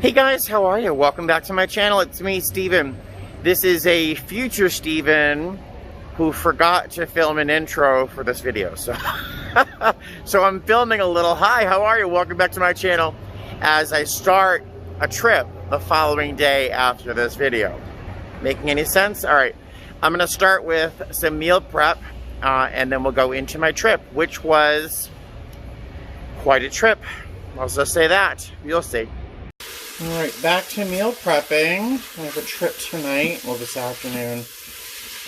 Hey guys, how are you? Welcome back to my channel. It's me, Steven. This is a future Steven who forgot to film an intro for this video. So, so I'm filming a little. Hi, how are you? Welcome back to my channel as I start a trip the following day after this video. Making any sense? All right, I'm gonna start with some meal prep and then we'll go into my trip, which was quite a trip. I'll just say that. You'll see. Alright, back to meal prepping. I have a trip tonight, well this afternoon.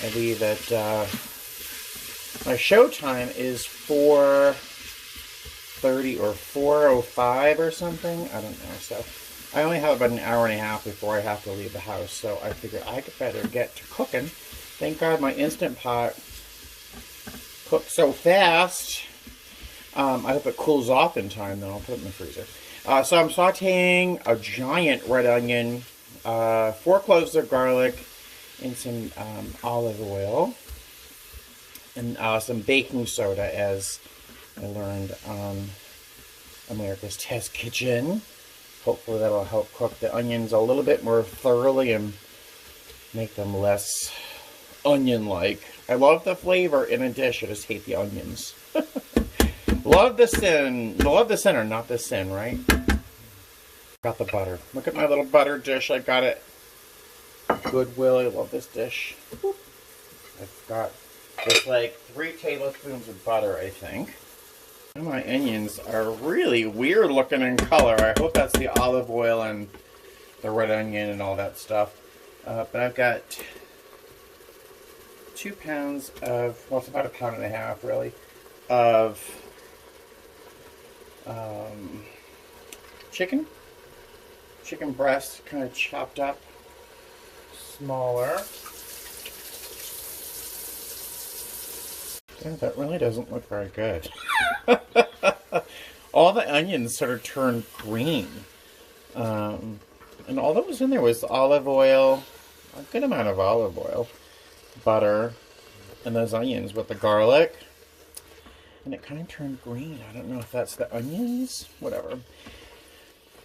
I leave at, my show time is 4:30 or 4:05 or something. I don't know, so I only have about an hour and a half before I have to leave the house, so I figured I could better get to cooking. Thank God my Instant Pot cooked so fast. I hope it cools off in time, then I'll put it in the freezer. So I'm sauteing a giant red onion, 4 cloves of garlic, and some olive oil, and some baking soda, as I learned on America's Test Kitchen. Hopefully that'll help cook the onions a little bit more thoroughly and make them less onion-like. I love the flavor in a dish, I just hate the onions. Love the sin. Love the sinner, not the sin, right? Got the butter. Look at my little butter dish. I got it. Goodwill. I love this dish. I've got just like 3 tablespoons of butter, I think. And my onions are really weird looking in color. I hope that's the olive oil and the red onion and all that stuff. But I've got 2 pounds of, well, it's about 1.5 pounds, really, of chicken breast, kind of chopped up smaller. Yeah, that really doesn't look very good. All the onions sort of turned green, and all that was in there was olive oil, a good amount of olive oil, butter, and those onions with the garlic. And it kind of turned green. I don't know if that's the onions. Whatever.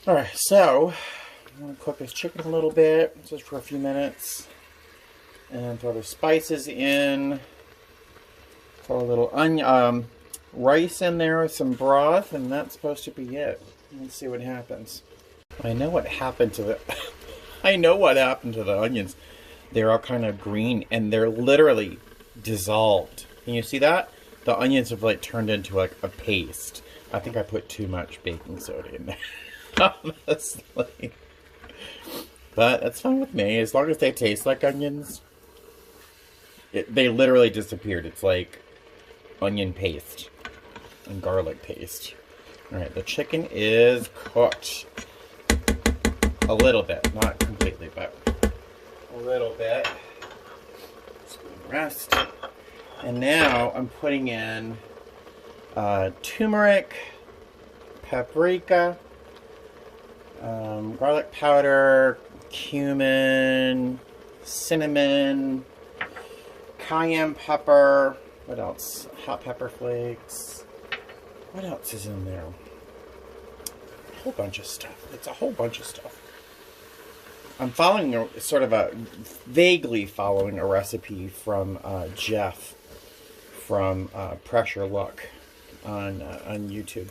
Alright, so I'm going to cook this chicken a little bit, just for a few minutes. And throw the spices in. Throw a little onion, rice in there with some broth, and that's supposed to be it. Let's see what happens. I know what happened to the I know what happened to the onions. They're all kind of green, and they're literally dissolved. Can you see that? The onions have like turned into like a paste. I think I put too much baking soda in there, honestly. But that's fine with me, as long as they taste like onions. They literally disappeared. It's like onion paste and garlic paste. Alright, the chicken is cooked. A little bit, not completely, but a little bit. Spoon rest. And now I'm putting in turmeric, paprika, garlic powder, cumin, cinnamon, cayenne pepper, what else? Hot pepper flakes. What else is in there? A whole bunch of stuff. It's a whole bunch of stuff. I'm following vaguely following a recipe from Jeff from Pressure Luck on YouTube,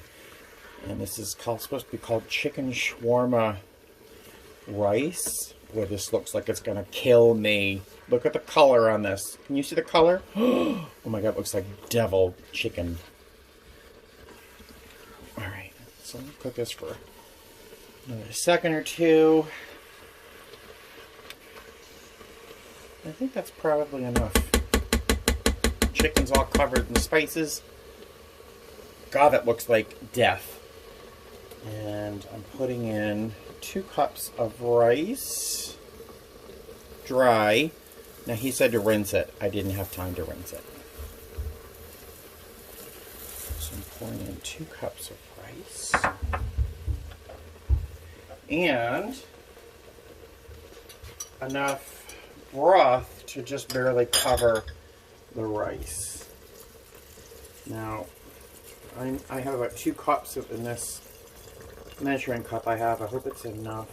and this is supposed to be called chicken shawarma rice. Boy, this looks like it's gonna kill me. Look at the color on this. Can you see the color? Oh my god, it looks like devil chicken. Alright, so I'm gonna cook this for another second or two. I think that's probably enough. Chicken's all covered in spices. God, that looks like death. And I'm putting in 2 cups of rice. Dry. Now he said to rinse it. I didn't have time to rinse it. So I'm pouring in 2 cups of rice. And enough broth to just barely cover the rice. Now, I have about 2 cups in this measuring cup I have. I hope it's enough.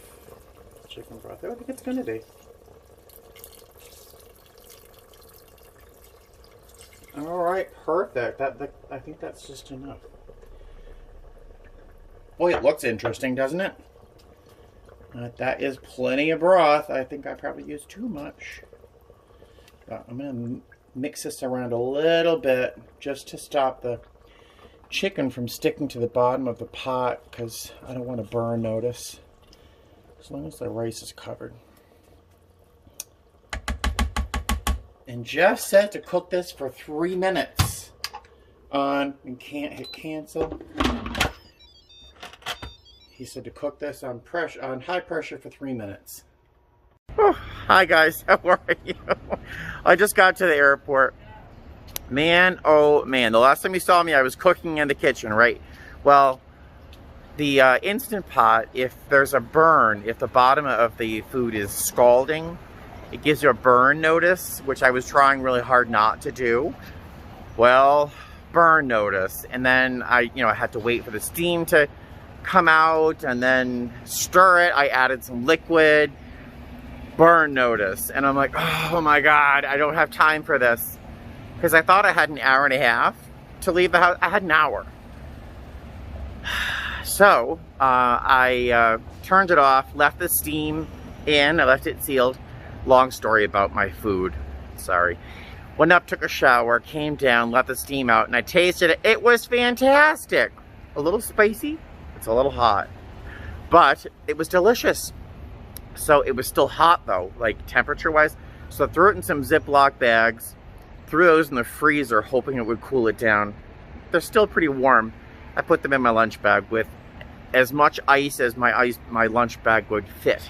chicken broth. I think it's gonna be. All right, perfect. I think that's just enough. Boy, it looks interesting, doesn't it? That is plenty of broth. I think I probably used too much. But I'm gonna mix this around a little bit just to stop the chicken from sticking to the bottom of the pot, because I don't want to burn notice. As long as the rice is covered. And Jeff said to cook this for 3 minutes and can't hit cancel. He said to cook this on high pressure for 3 minutes. Oh, hi guys, how are you? I just got to the airport. Man, oh man, the last time you saw me I was cooking in the kitchen, right? Well, the Instant Pot, if there's a burn, if the bottom of the food is scalding, it gives you a burn notice, which I was trying really hard not to do. Well, burn notice. And then I had to wait for the steam to come out and then stir it. I added some liquid. Burn notice. And I'm like, oh my God, I don't have time for this. Because I thought I had an hour and a half to leave the house. I had an hour. So, I turned it off, left the steam in, I left it sealed. Long story about my food, sorry. Went up, took a shower, came down, let the steam out, and I tasted it. It was fantastic. A little spicy, it's a little hot, but it was delicious. So it was still hot though, like temperature-wise. So I threw it in some Ziploc bags, threw those in the freezer, hoping it would cool it down. They're still pretty warm. I put them in my lunch bag with as much ice as my lunch bag would fit.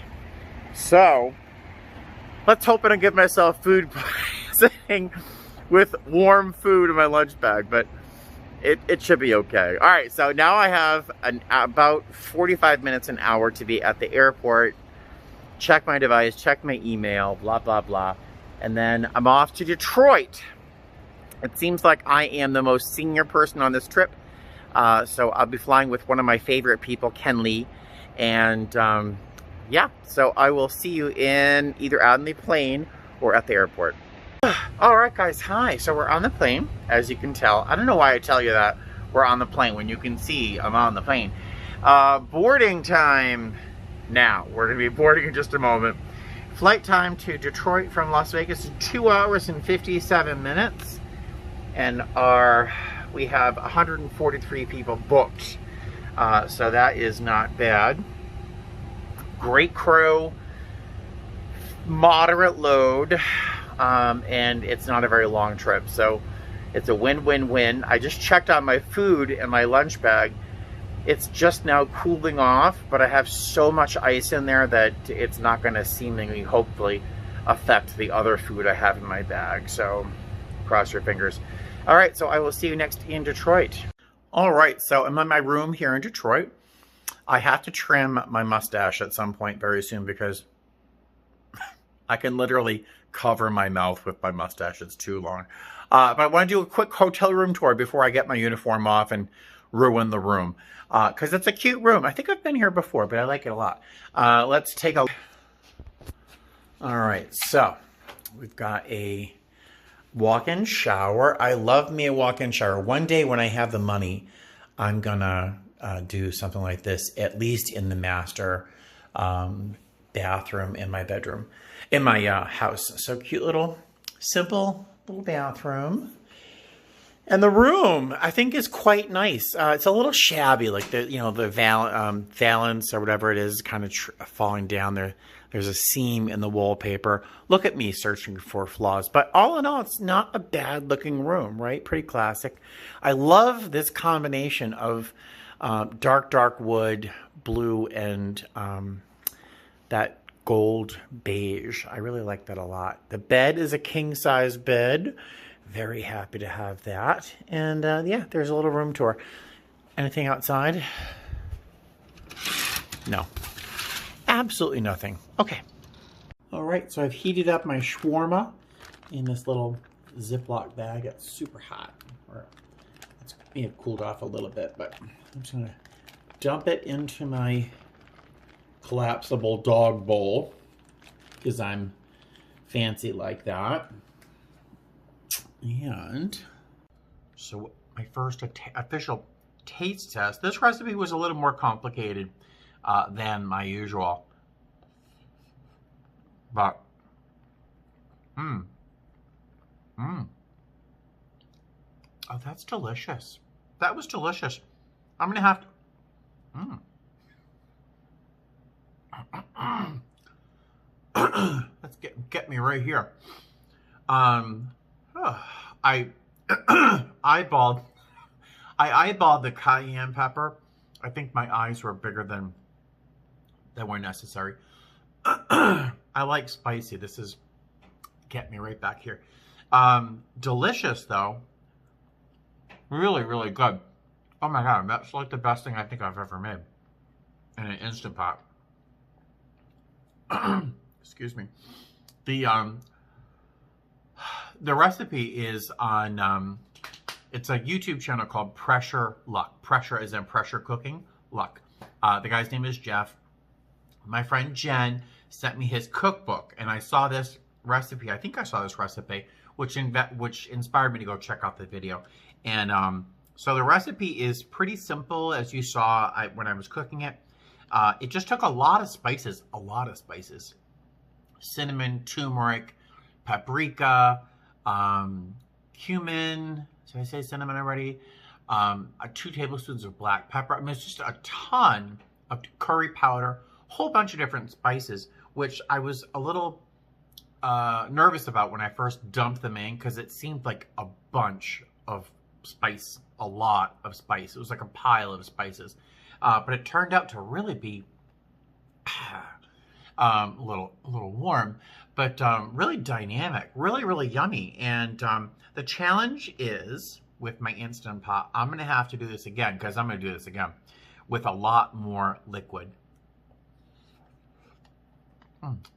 So, let's hope I don't give myself food poisoning with warm food in my lunch bag, but it should be okay. All right, so now I have about 45 minutes, an hour to be at the airport, check my device, check my email, blah, blah, blah, and then I'm off to Detroit. It seems like I am the most senior person on this trip, so I'll be flying with one of my favorite people, Ken Lee, and yeah, so I will see you in either out on the plane or at the airport. All right, guys, hi. So we're on the plane, as you can tell. I don't know why I tell you that we're on the plane when you can see I'm on the plane. Boarding time now. We're going to be boarding in just a moment. Flight time to Detroit from Las Vegas is 2 hours and 57 minutes. And we have 143 people booked. So that is not bad. Great crew, moderate load, and it's not a very long trip, so it's a win-win-win. I just checked on my food and my lunch bag. It's just now cooling off, but I have so much ice in there that it's not going to seemingly, hopefully, affect the other food I have in my bag, so cross your fingers. All right, so I will see you next in Detroit. All right, so I'm in my room here in Detroit. I have to trim my mustache at some point very soon because I can literally cover my mouth with my mustache. It's too long. But I want to do a quick hotel room tour before I get my uniform off and ruin the room. Because it's a cute room. I think I've been here before, but I like it a lot. Let's take a look. All right, so we've got a walk-in shower. I love me a walk-in shower. One day when I have the money, I'm gonna do something like this, at least in the master bathroom in my bedroom, in my house. So cute little, simple little bathroom. And the room, I think, is quite nice. It's a little shabby, like the valance or whatever it is, kind of falling down there. There's a seam in the wallpaper. Look at me searching for flaws. But all in all, it's not a bad looking room, right? Pretty classic. I love this combination of dark wood, blue, and that gold beige. I really like that a lot. The bed is a king-size bed. Very happy to have that. And yeah, there's a little room tour. Anything outside? No. Absolutely nothing. Okay. All right, so I've heated up my shawarma in this little Ziploc bag. It's super hot. It may have cooled off a little bit, but I'm just gonna dump it into my collapsible dog bowl because I'm fancy like that. And so my first official taste test. This recipe was a little more complicated than my usual. But, oh, that's delicious. That was delicious. I'm gonna have to, let's get me right here. I eyeballed the cayenne pepper. I think my eyes were bigger than were necessary. I like spicy. This is get me right back here. Delicious though. Really, really good. Oh my God, that's like the best thing I think I've ever made in an Instant Pot. Excuse me. The recipe is on, it's a YouTube channel called Pressure Luck. Pressure is in pressure cooking, luck. The guy's name is Jeff. My friend Jen sent me his cookbook, and I saw this recipe. I think I saw this recipe, which inspired me to go check out the video. And so the recipe is pretty simple, as you saw when I was cooking it. It just took a lot of spices, Cinnamon, turmeric, paprika, cumin. Did I say cinnamon already? 2 tablespoons of black pepper. I mean, it's just a ton of curry powder, whole bunch of different spices, which I was a little nervous about when I first dumped them in, because it seemed like a bunch of spice, a lot of spice. It was like a pile of spices. But it turned out to really be a little warm, but really dynamic, really, really yummy. And the challenge is, with my Instant Pot, I'm going to have to do this again, because I'm going to do this again with a lot more liquid.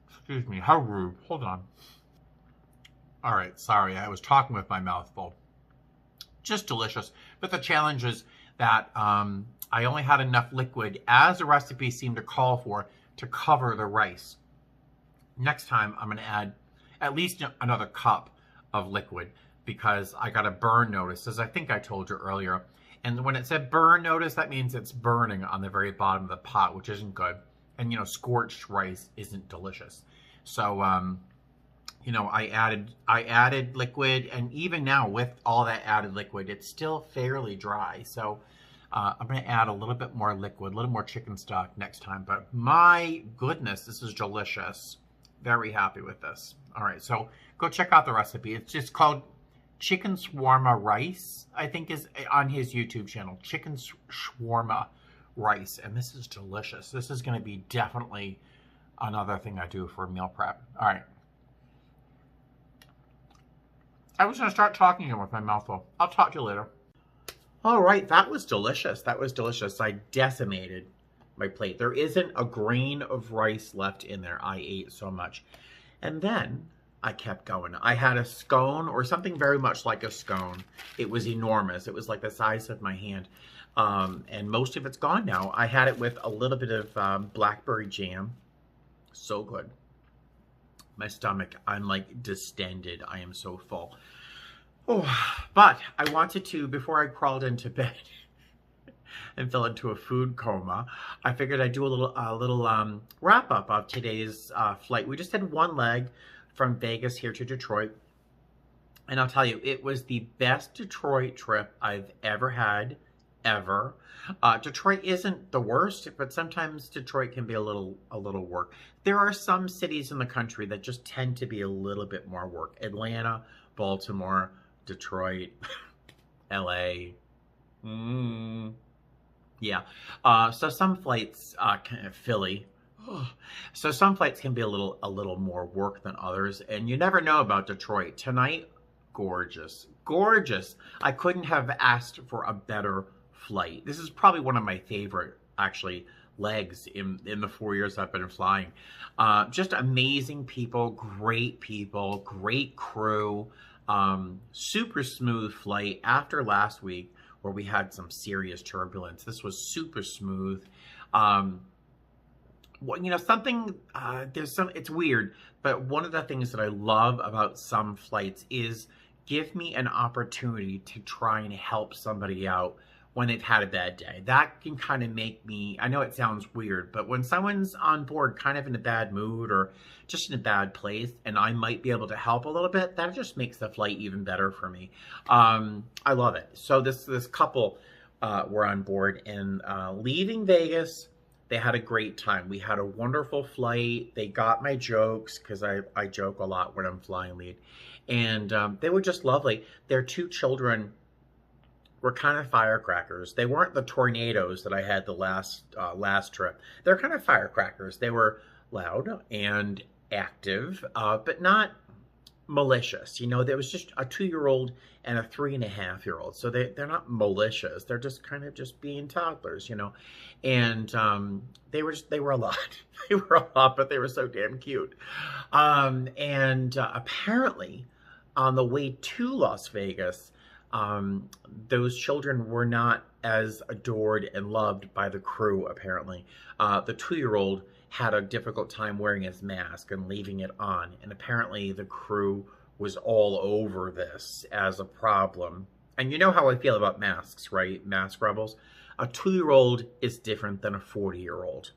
Excuse me, how rude. Hold on. All right, sorry, I was talking with my mouth full. Just delicious. But the challenge is that I only had enough liquid, as the recipe seemed to call for, to cover the rice. Next time, I'm going to add at least another cup of liquid, because I got a burn notice, as I think I told you earlier. And when it said burn notice, that means it's burning on the very bottom of the pot, which isn't good. And, you know, scorched rice isn't delicious. So, you know, I added liquid, and even now with all that added liquid, it's still fairly dry. So I'm going to add a little bit more liquid, a little more chicken stock next time. But my goodness, this is delicious. Very happy with this. All right, so go check out the recipe. It's just called Chicken Shawarma Rice, I think, is on his YouTube channel. Chicken Shawarma Rice, and this is delicious. This is going to be definitely another thing I do for meal prep. All right. I was going to start talking again with my mouth full. I'll talk to you later. All right, that was delicious. That was delicious. I decimated my plate. There isn't a grain of rice left in there. I ate so much. And then I kept going. I had a scone, or something very much like a scone. It was enormous. It was like the size of my hand. And most of it's gone now. I had it with a little bit of blackberry jam. So good. My stomach, I'm like distended. I am so full. Oh, but I wanted to, before I crawled into bed and fell into a food coma, I figured I'd do a little wrap up of today's flight. We just had one leg from Vegas here to Detroit. And I'll tell you, it was the best Detroit trip I've ever had, ever. Detroit isn't the worst, but sometimes Detroit can be a little work. There are some cities in the country that just tend to be a little bit more work. Atlanta, Baltimore, Detroit, LA. Yeah. So some flights, Philly. So some flights can be a little more work than others, and you never know about Detroit. Tonight, gorgeous, gorgeous. I couldn't have asked for a better flight. This is probably one of my favorite, actually, legs in the 4 years I've been flying. Just amazing people, great crew, super smooth flight. After last week where we had some serious turbulence, this was super smooth. Well, you know, something, it's weird, but one of the things that I love about some flights is give me an opportunity to try and help somebody out when they've had a bad day. That can kind of make me, I know it sounds weird, but when someone's on board kind of in a bad mood or just in a bad place, and I might be able to help a little bit, that just makes the flight even better for me. I love it. So this couple were on board, and leaving Vegas, they had a great time. We had a wonderful flight. They got my jokes, because I joke a lot when I'm flying lead. And they were just lovely. Their 2 children were kind of firecrackers. They weren't the tornadoes that I had the last trip. They're kind of firecrackers. They were loud and active, but not malicious. You know, there was just a 2-year-old and a 3.5-year-old. So they're not malicious. They're just kind of just being toddlers, you know. And they were a lot. They were a lot, but they were so damn cute. Apparently, on the way to Las Vegas, those children were not as adored and loved by the crew, apparently. The 2-year-old had a difficult time wearing his mask and leaving it on. And apparently the crew was all over this as a problem. And you know how I feel about masks, right? Mask rebels. A 2-year-old is different than a 40-year-old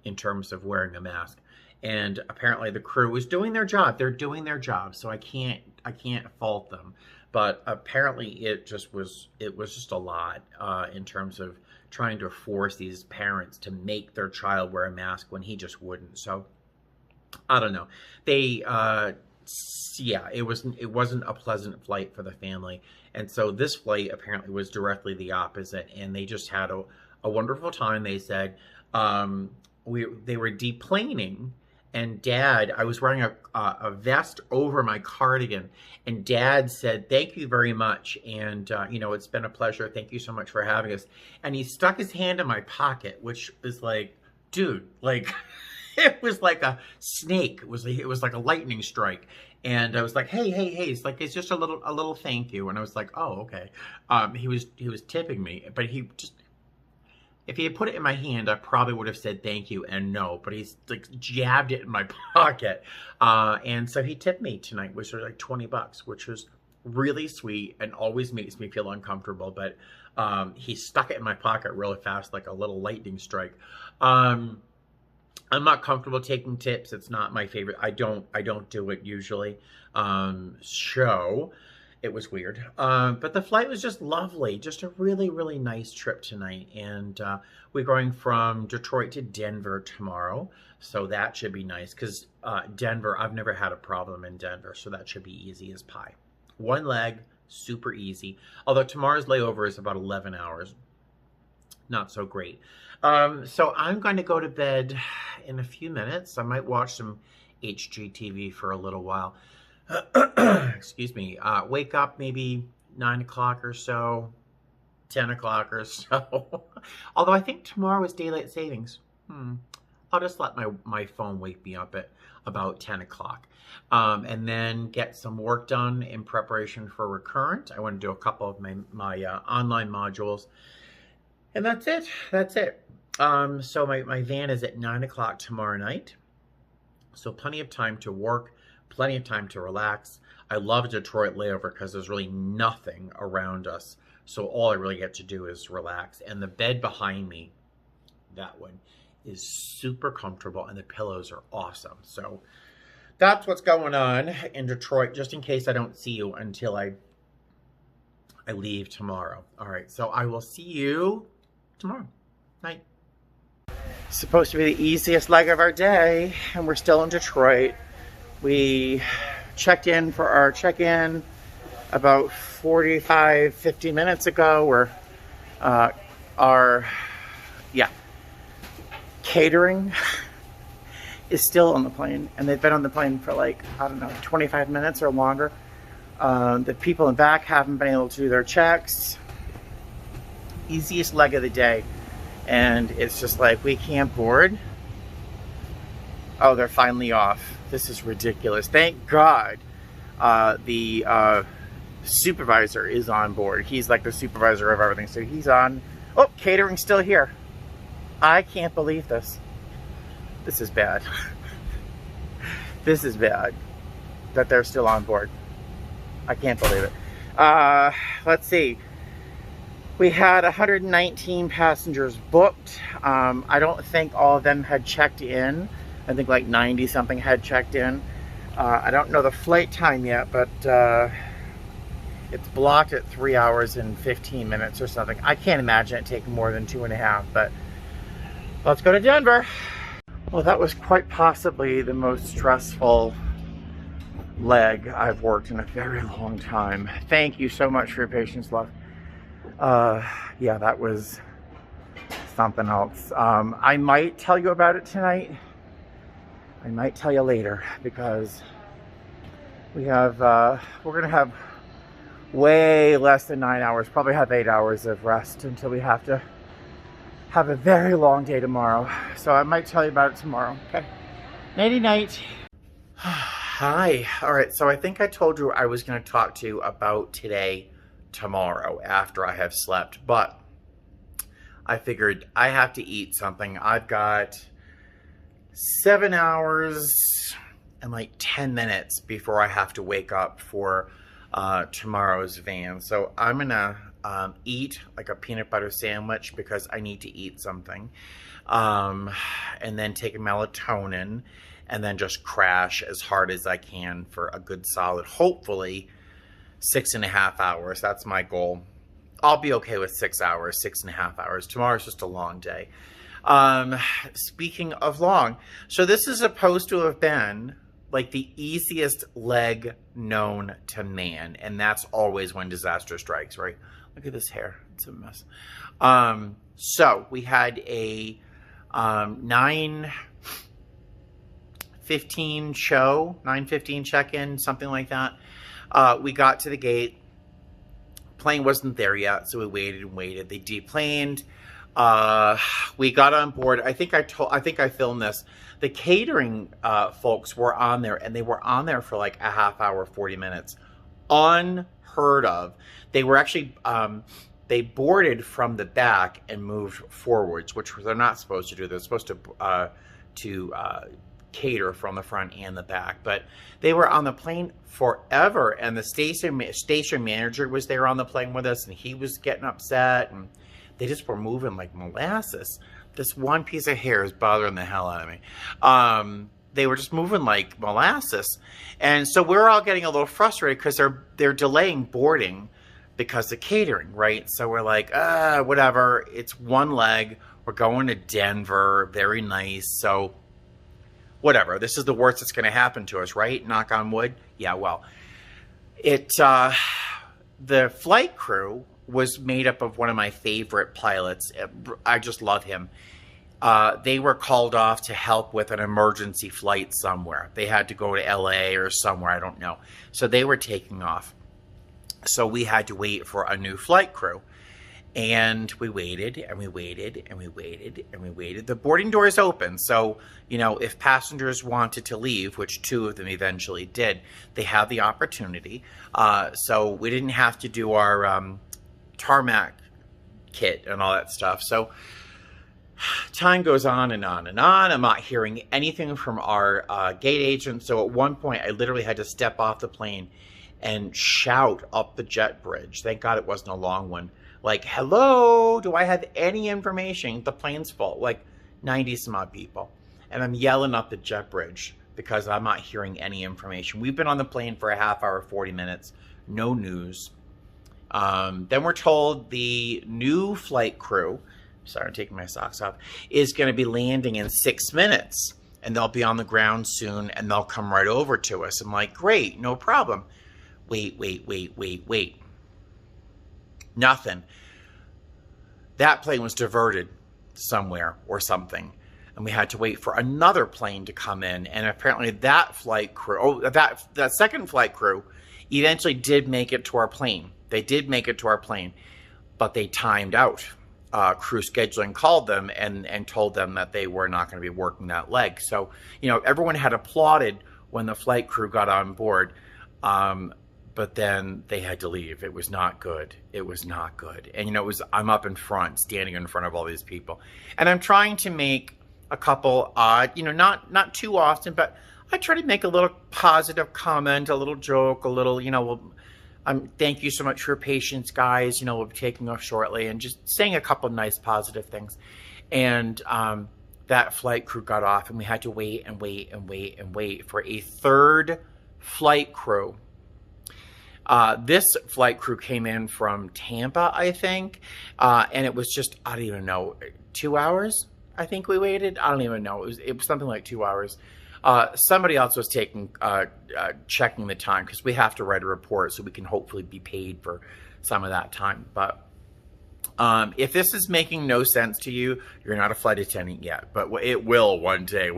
in terms of wearing a mask. And apparently the crew was doing their job. They're doing their job, so I can't fault them. But apparently it was just a lot in terms of trying to force these parents to make their child wear a mask when he just wouldn't. So I don't know. Yeah, it wasn't a pleasant flight for the family. And so this flight apparently was directly the opposite, and they just had a wonderful time. They said they were deplaning. And Dad, I was wearing a vest over my cardigan, and Dad said, "Thank you very much. And, you know, it's been a pleasure. Thank you so much for having us." And he stuck his hand in my pocket, which is like, dude, like, it was like a snake. It was like a lightning strike. And I was like, hey, it's like, it's just a little thank you. And I was like, oh, okay. He was tipping me, but if he had put it in my hand, I probably would have said thank you and no, but he's like jabbed it in my pocket. And so he tipped me tonight, which was like $20, which was really sweet and always makes me feel uncomfortable. But he stuck it in my pocket really fast, like a little lightning strike. I'm not comfortable taking tips. It's not my favorite. I don't do it usually. It was weird. But the flight was just lovely. Just a really, really nice trip tonight. And we're going from Detroit to Denver tomorrow. So that should be nice. Because Denver, I've never had a problem in Denver. So that should be easy as pie. One leg, super easy. Although tomorrow's layover is about 11 hours. Not so great. So I'm going to go to bed in a few minutes. I might watch some HGTV for a little while. Excuse me, wake up maybe 9 o'clock or so, 10 o'clock or so. Although I think tomorrow is daylight savings. I'll just let my phone wake me up at about 10 o'clock. And then get some work done in preparation for Recurrent. I want to do a couple of my online modules. And that's it. So my van is at 9 o'clock tomorrow night. So plenty of time to work. Plenty of time to relax. I love Detroit layover because there's really nothing around us. So all I really get to do is relax. And the bed behind me, that one, is super comfortable and the pillows are awesome. So that's what's going on in Detroit, just in case I don't see you until I leave tomorrow. All right, so I will see you tomorrow. Night. Supposed to be the easiest leg of our day, and we're still in Detroit. We checked in for our check-in about 45-50 minutes ago. Our catering is still on the plane, and they've been on the plane for like, I don't know, 25 minutes or longer. The people in back haven't been able to do their checks. Easiest leg of the day, and it's just like, we can't board. Oh, they're finally off. This is ridiculous. Thank God the supervisor is on board. He's like the supervisor of everything. So he's on. Oh, catering's still here. I can't believe this. This is bad. This is bad that they're still on board. I can't believe it. Let's see. We had 119 passengers booked. I don't think all of them had checked in. I think like 90 something had checked in. I don't know the flight time yet, but it's blocked at 3 hours and 15 minutes or something. I can't imagine it taking more than 2.5, but let's go to Denver. Well, that was quite possibly the most stressful leg I've worked in a very long time. Thank you so much for your patience, love. Yeah, that was something else. I might tell you about it tonight. I might tell you later, because we're gonna have way less than 9 hours, probably have 8 hours of rest until we have to have a very long day tomorrow. So I might tell you about it tomorrow, okay? Nighty night. Hi. All right, so I think I told you I was going to talk to you about today, tomorrow, after I have slept, but I figured I have to eat something. I've got 7 hours and like 10 minutes before I have to wake up for tomorrow's van. So I'm gonna eat like a peanut butter sandwich because I need to eat something, and then take a melatonin, and then just crash as hard as I can for a good solid, hopefully 6.5 hours. That's my goal. I'll be okay with 6 hours, 6.5 hours. Tomorrow's just a long day. Speaking of long, so this is supposed to have been like the easiest leg known to man, and that's always when disaster strikes, right? Look at this hair, it's a mess. So we had a 9:15 show, 9:15 check-in, something like that. We got to the gate, plane wasn't there yet, so we waited and waited. They deplaned. We got on board. I think I filmed this. The catering folks were on there, and they were on there for like a half hour, 40 minutes. Unheard of. They were actually, they boarded from the back and moved forwards, which they're not supposed to do. They're supposed to cater from the front and the back. But they were on the plane forever, and the station manager was there on the plane with us, and he was getting upset, and they just were moving like molasses. This one piece of hair is bothering the hell out of me. They were just moving like molasses. And so we're all getting a little frustrated because they're delaying boarding because of catering, right? So we're like, whatever. It's one leg. We're going to Denver. Very nice. So whatever. This is the worst that's going to happen to us, right? Knock on wood. Yeah, well, the flight crew was made up of one of my favorite pilots. I just love him. They were called off to help with an emergency flight somewhere. They had to go to LA or somewhere, I don't know. So they were taking off. So we had to wait for a new flight crew. And we waited, and we waited, and we waited, and we waited. The boarding doors open, so, you know, if passengers wanted to leave, which 2 of them eventually did, they had the opportunity. So we didn't have to do our tarmac kit and all that stuff. So time goes on and on and on. I'm not hearing anything from our gate agent. So at one point, I literally had to step off the plane and shout up the jet bridge. Thank God it wasn't a long one. Like, hello, do I have any information? The plane's full, like 90 some odd people. And I'm yelling up the jet bridge because I'm not hearing any information. We've been on the plane for a half hour, 40 minutes, no news. Then we're told the new flight crew, sorry, I'm taking my socks off, is going to be landing in 6 minutes. And they'll be on the ground soon, and they'll come right over to us. I'm like, great, no problem. Wait. Nothing. That plane was diverted somewhere or something. And we had to wait for another plane to come in. And apparently that flight crew, that second flight crew eventually did make it to our plane. They did make it to our plane, but they timed out. Crew scheduling called them and told them that they were not going to be working that leg. So, you know, everyone had applauded when the flight crew got on board. But then they had to leave. It was not good. It was not good. And, you know, I'm up in front, standing in front of all these people. And I'm trying to make a couple odd, not too often, but I try to make a little positive comment, a little joke, a little, well, thank you so much for your patience, guys. We'll be taking off shortly, and just saying a couple nice positive things. And that flight crew got off, and we had to wait and wait and wait and wait for a third flight crew. This flight crew came in from Tampa, I think, and it was just, I don't even know, 2 hours, I think we waited. I don't even know. It was something like 2 hours. Somebody else was checking the time, because we have to write a report so we can hopefully be paid for some of that time. But if this is making no sense to you, you're not a flight attendant yet, but it will one day.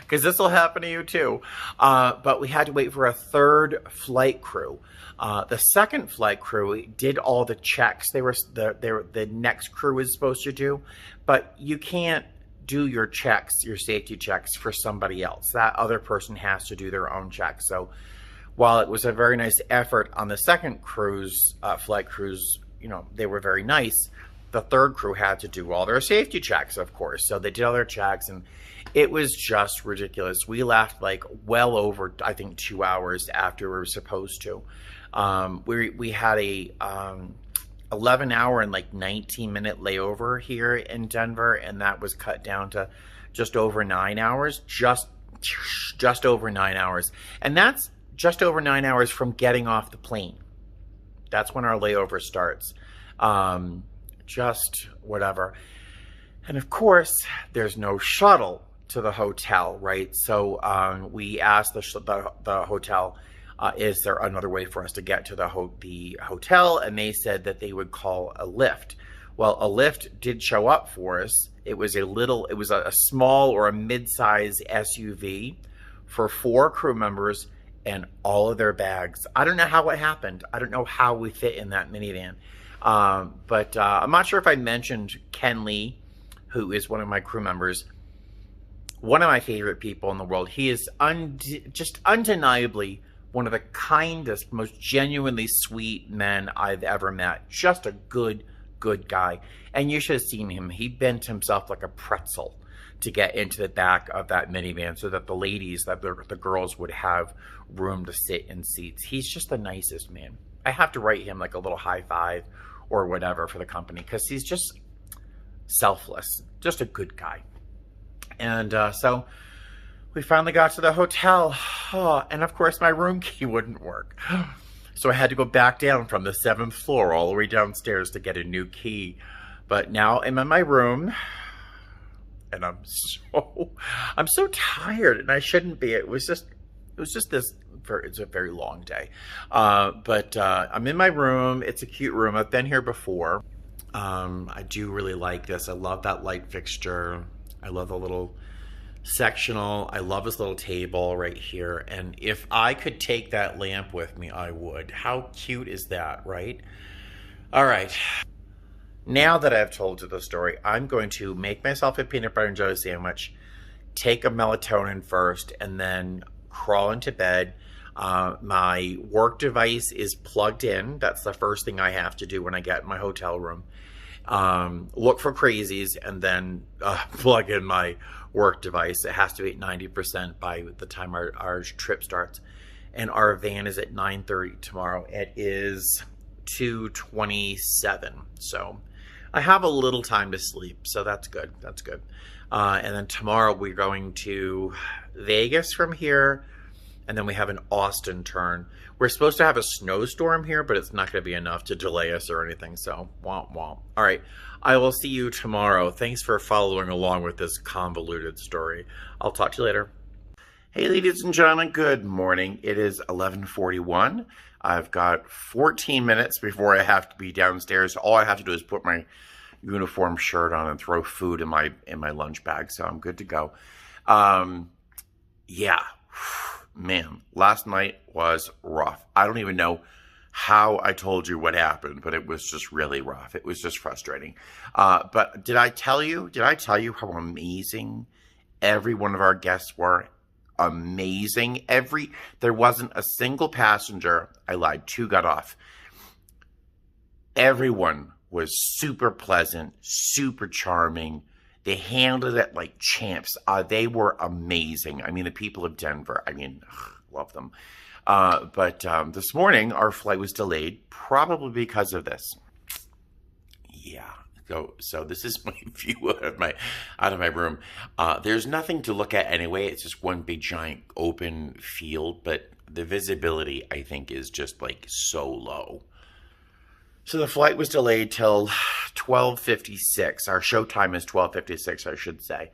Because this will happen to you too. But we had to wait for a third flight crew. The second flight crew did all the checks the next crew was supposed to do, but you can't do your checks, your safety checks, for somebody else. That other person has to do their own checks. So while it was a very nice effort on the second flight crews, they were very nice. The third crew had to do all their safety checks, of course. So they did all their checks, and it was just ridiculous. We left like well over, I think, 2 hours after we were supposed to. We had a 11-hour and like 19-minute layover here in Denver, and that was cut down to just over 9 hours. Just over 9 hours. And that's just over 9 hours from getting off the plane. That's when our layover starts. Just whatever. And of course, there's no shuttle to the hotel, right? So we asked the hotel, is there another way for us to get to the hotel? And they said that they would call a Lyft. Well, a Lyft did show up for us. It was a small or a mid-size SUV for 4 crew members and all of their bags. I don't know how it happened. I don't know how we fit in that minivan. But I'm not sure if I mentioned Ken Lee, who is one of my crew members, one of my favorite people in the world. He is just undeniably one of the kindest, most genuinely sweet men I've ever met. Just a good guy. And you should have seen him. He bent himself like a pretzel to get into the back of that minivan so that the ladies, that the girls, would have room to sit in seats. He's just the nicest man. I have to write him like a little high five or whatever for the company, because he's just selfless, just a good guy. And so we finally got to the hotel, and of course my room key wouldn't work. So I had to go back down from the 7th floor all the way downstairs to get a new key. But now I'm in my room, and I'm so tired, and I shouldn't be. It was just it's a very long day. But I'm in my room. It's a cute room. I've been here before. I do really like this. I love that light fixture. I love the little sectional. I love this little table right here. And if I could take that lamp with me, I would. How cute is that, right? All right. Now that I've told you the story, I'm going to make myself a peanut butter and jelly sandwich, take a melatonin first, and then crawl into bed. My work device is plugged in. That's the first thing I have to do when I get in my hotel room. Look for crazies, and then plug in my work device. It has to be at 90% by the time our trip starts. And our van is at 9:30 tomorrow. It is 2:27. So I have a little time to sleep, so that's good. That's good. And then tomorrow we're going to Vegas from here, and then we have an Austin turn. We're supposed to have a snowstorm here, but it's not going to be enough to delay us or anything, so womp womp. All right, I will see you tomorrow. Thanks for following along with this convoluted story. I'll talk to you later. Hey, ladies and gentlemen, good morning. It is 11:41. I've got 14 minutes before I have to be downstairs. All I have to do is put my uniform shirt on and throw food in my lunch bag, so I'm good to go. Yeah, man, last night was rough. I don't even know how I told you what happened, but it was just really rough. It was just frustrating. But did I tell you how amazing every one of our guests were? Amazing. There wasn't a single passenger. I lied. 2 got off. Everyone was super pleasant, super charming. They handled it like champs. They were amazing. I mean, the people of Denver, I mean, love them. But this morning, our flight was delayed, probably because of this. Yeah. So this is my view out of my room. There's nothing to look at anyway. It's just one big giant open field, but the visibility, I think, is just like so low. So the flight was delayed till 12:56. Our show time is 12:56, I should say,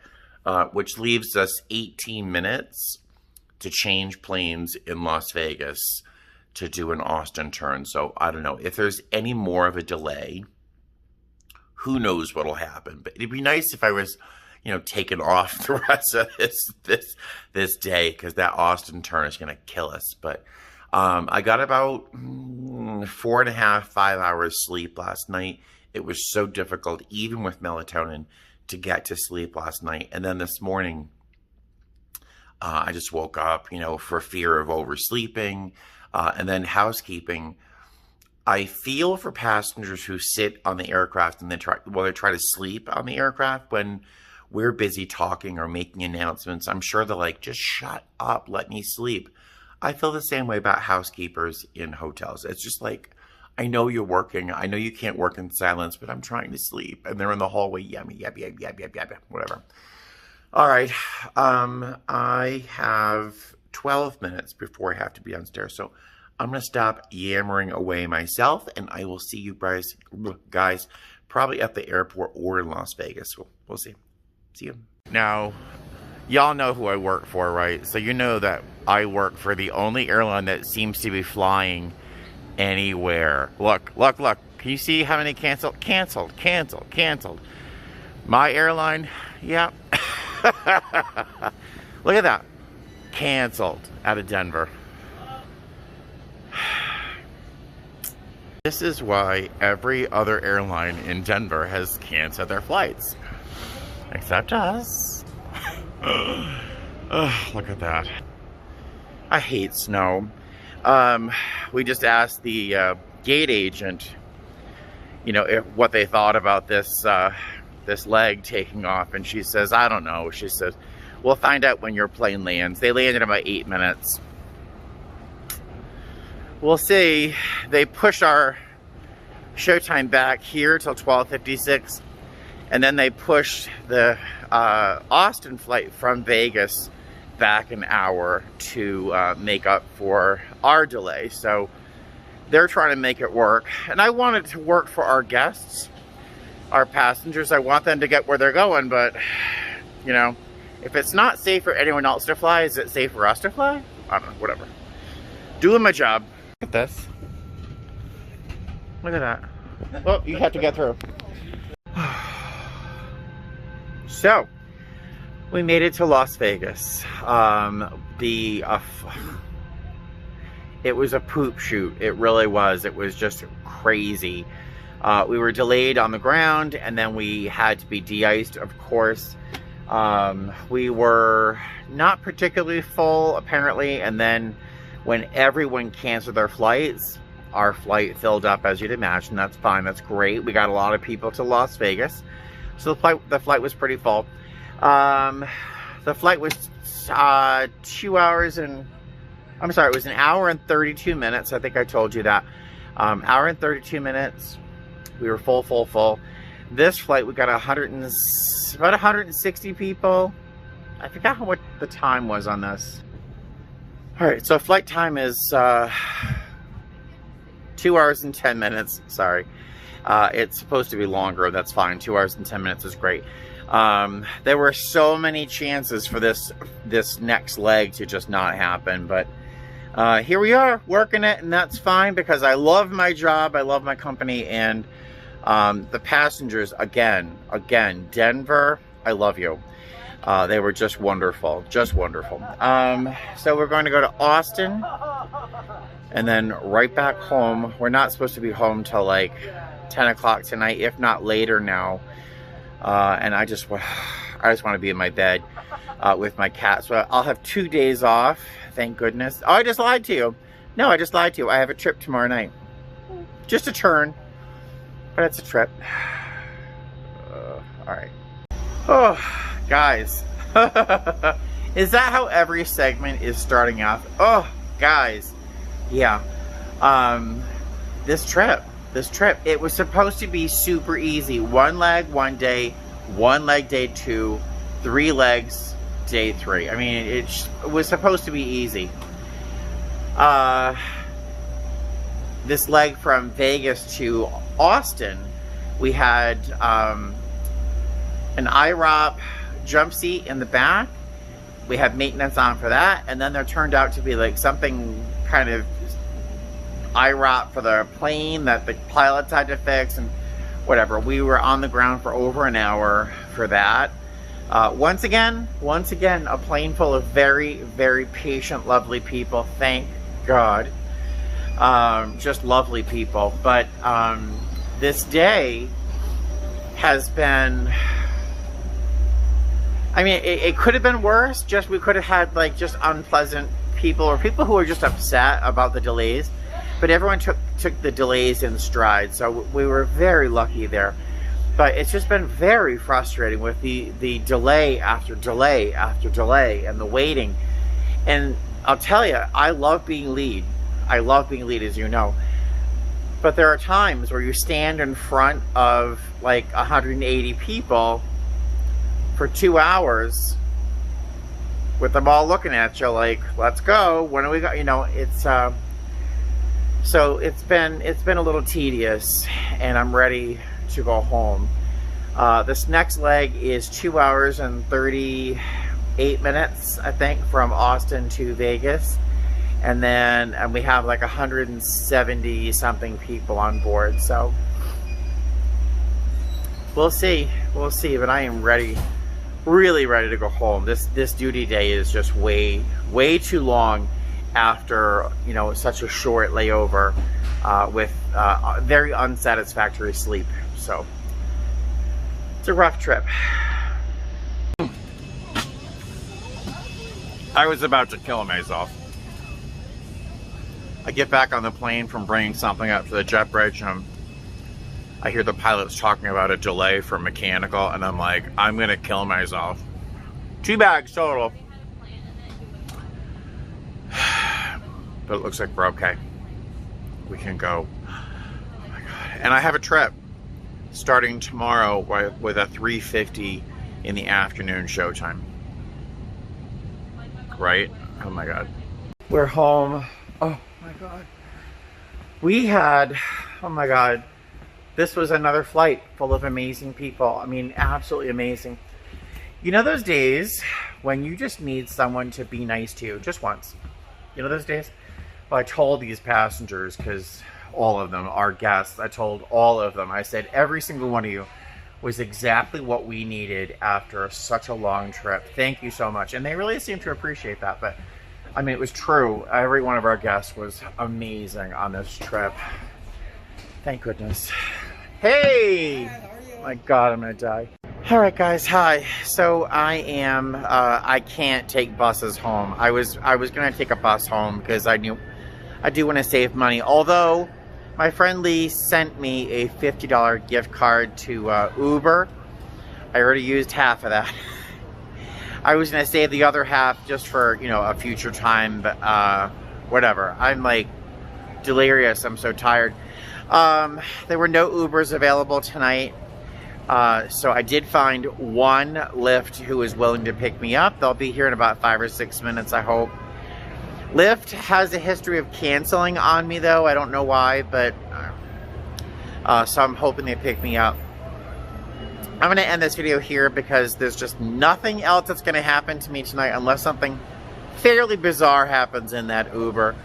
which leaves us 18 minutes to change planes in Las Vegas to do an Austin turn. So I don't know if there's any more of a delay. Who knows what'll happen? But it'd be nice if I was, taking off the rest of this day, because that Austin turn is going to kill us. But I got about 4.5, 5 hours sleep last night. It was so difficult, even with melatonin, to get to sleep last night. And then this morning, I just woke up, for fear of oversleeping. And then housekeeping. I feel for passengers who sit on the aircraft and they try to sleep on the aircraft when we're busy talking or making announcements. I'm sure they're like, just shut up, let me sleep. I feel the same way about housekeepers in hotels. It's just like, I know you're working. I know you can't work in silence, but I'm trying to sleep. And they're in the hallway, yabby, whatever. All right. I have 12 minutes before I have to be downstairs. So I'm going to stop yammering away myself, and I will see you guys probably at the airport or in Las Vegas. We'll see. See you. Now, y'all know who I work for, right? So you know that I work for the only airline that seems to be flying anywhere. Look. Can you see how many canceled? Canceled. My airline, yeah. Look at that. Canceled out of Denver. This is why every other airline in Denver has canceled their flights. Except us. Look at that. I hate snow. We just asked the gate agent, what they thought about this leg taking off. And she says, I don't know. She says, we'll find out when your plane lands. They landed in about 8 minutes. We'll see. They push our showtime back here till 12:56, and then they push the Austin flight from Vegas back an hour to make up for our delay. So they're trying to make it work, and I want it to work for our guests, our passengers. I want them to get where they're going, but if it's not safe for anyone else to fly, is it safe for us to fly? I don't know, whatever. Doing my job. Look at this. Look at that. Well, you have to get through. So, we made it to Las Vegas. It was a poop shoot. It really was. It was just crazy. We were delayed on the ground, and then we had to be de-iced, of course. We were not particularly full, apparently, and then when everyone canceled their flights, our flight filled up, as you'd imagine. That's fine. That's great. We got a lot of people to Las Vegas. So the flight was pretty full. The flight was 2 hours and... I'm sorry, it was an hour and 32 minutes. I think I told you that. Hour and 32 minutes. We were full. This flight, we got about 160 people. I forgot what the time was on this. All right, so flight time is 2 hours and 10 minutes. Sorry. It's supposed to be longer. That's fine. 2 hours and 10 minutes is great. There were so many chances for this next leg to just not happen, but here we are working it, and that's fine because I love my job. I love my company, and the passengers, again, Denver, I love you. They were just wonderful, So we're going to go to Austin and then right back home. We're not supposed to be home till like 10 o'clock tonight, if not later now. And I just want to be in my bed with my cat. So I'll have 2 days off, thank goodness. Oh, I just lied to you. No, I just lied to you. I have a trip tomorrow night. Just a turn, but it's a trip. All right. Oh, guys. Is that how every segment is starting off? Oh, guys. Yeah. This trip, it was supposed to be super easy. 1 leg, 1 day, 1 leg, day 2, 3 legs, day 3. I mean, it was supposed to be easy. This leg from Vegas to Austin, we had an IROP jump seat in the back. We had maintenance on for that, and then there turned out to be like something kind of IROP for the plane that the pilots had to fix and whatever. We were on the ground for over an hour for that. Once again, a plane full of very, very patient, lovely people. Thank God. Just lovely people. But this day has been, I mean, it could have been worse. Just we could have had like just unpleasant people or people who are just upset about the delays. But everyone took the delays in stride, so we were very lucky there. But it's just been very frustrating with the delay after delay after delay and the waiting. And I'll tell you, I love being lead. I love being lead, as you know. But there are times where you stand in front of like 180 people for 2 hours with them all looking at you like, let's go, when do we go? You know, it's so it's been a little tedious, and I'm ready to go home. This next leg is 2 hours and 38 minutes, I think, from Austin to Vegas. And then we have like 170 something people on board. So we'll see, but I am ready, really ready to go home. This duty day is just way too long after, you know, such a short layover with very unsatisfactory sleep. So it's a rough trip. I was about to kill myself. I get back on the plane from bringing something up to the jet bridge, and I hear the pilots talking about a delay for mechanical, and I'm like, I'm gonna kill myself. 2 bags total. But it looks like we're okay. We can go. Oh my God. And I have a trip starting tomorrow with a 3:50 in the afternoon showtime. Right? Oh my God. We're home. Oh my God. We had, oh my God, this was another flight full of amazing people. I mean, absolutely amazing. You know those days when you just need someone to be nice to you just once? You know those days? Well, I told these passengers, because all of them are guests, I told all of them, I said, every single one of you was exactly what we needed after such a long trip. Thank you so much. And they really seemed to appreciate that. But I mean, it was true. Every one of our guests was amazing on this trip. Thank goodness. Hey! My God, I'm gonna die. All right, guys, hi. So I can't take buses home. I was gonna take a bus home because I do want to save money. Although my friend Lee sent me a $50 gift card to Uber. I already used half of that. I was gonna save the other half just for, you know, a future time, but whatever. I'm like delirious. I'm so tired. There were no Ubers available tonight. So I did find one Lyft who is willing to pick me up. They'll be here in about 5 or 6 minutes, I hope. Lyft has a history of canceling on me, though. I don't know why, but so I'm hoping they pick me up. I'm going to end this video here because there's just nothing else that's going to happen to me tonight unless something fairly bizarre happens in that Uber.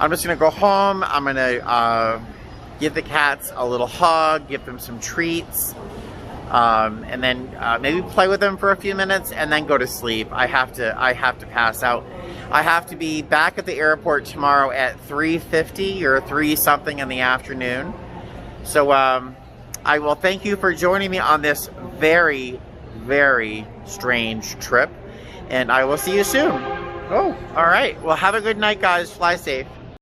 I'm just going to go home. I'm going to give the cats a little hug, give them some treats. And then maybe play with them for a few minutes and then go to sleep. I have to pass out. I have to be back at the airport tomorrow at 3:50 or 3 something in the afternoon. So I will thank you for joining me on this very, very strange trip, and I will see you soon. Oh, all right. Well, have a good night, guys. Fly safe.